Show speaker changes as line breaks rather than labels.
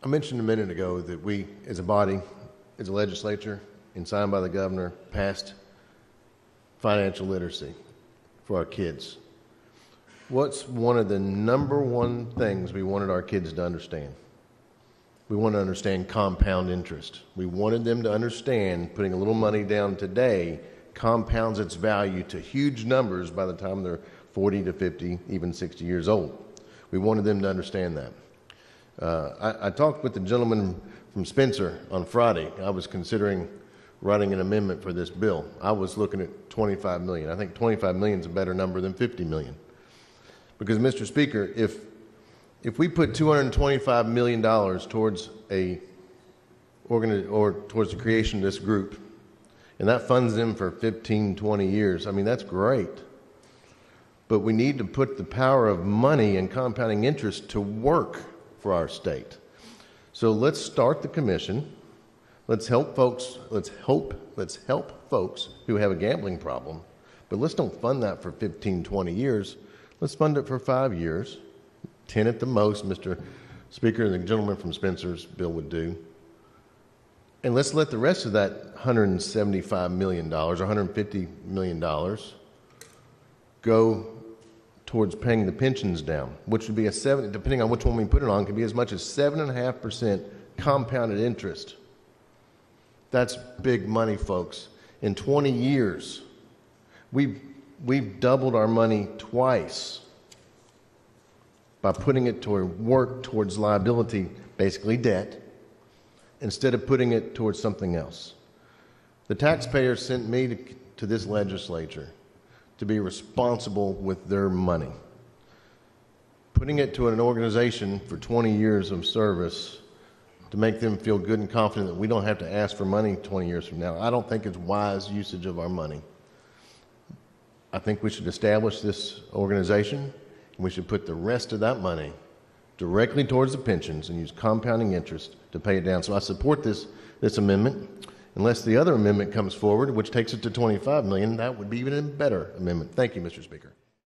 I mentioned a minute ago that we, as a body, as a legislature, and signed by the governor, passed financial literacy for our kids. What's one of the number one things we wanted our kids to understand? We wanted to understand compound interest. We wanted them to understand putting a little money down today compounds its value to huge numbers by the time they're 40 to 50, even 60 years old. We wanted them to understand that. I talked with the gentleman from Spencer on Friday. I was considering writing an amendment for this bill. I was looking at $25 million. I think $25 million is a better number than $50 million. Because, Mr. Speaker, if we put $225 million towards towards the creation of this group, and that funds them for 15, 20 years, I mean, that's great. But we need to put the power of money and compounding interest to work for our state. So let's start the commission. Let's help folks. Let's help folks who have a gambling problem. But let's don't fund that for 15, 20 years. Let's fund it for 5 years, 10 at the most, Mr. Speaker, the gentleman from Spencer's bill would do. And let's let the rest of that $175 million or $150 million go towards paying the pensions down, which would be depending on which one we put it on, could be as much as 7.5% compounded interest. That's big money, folks. In 20 years, we've doubled our money twice by putting it to work towards liability, basically debt, instead of putting it towards something else. The taxpayers sent me to this legislature to be responsible with their money. Putting it to an organization for 20 years of service to make them feel good and confident that we don't have to ask for money 20 years from now, I don't think it's wise usage of our money. I think we should establish this organization, and we should put the rest of that money directly towards the pensions and use compounding interest to pay it down. So I support this amendment. Unless the other amendment comes forward, which takes it to $25 million, that would be even a better amendment. Thank you, Mr. Speaker.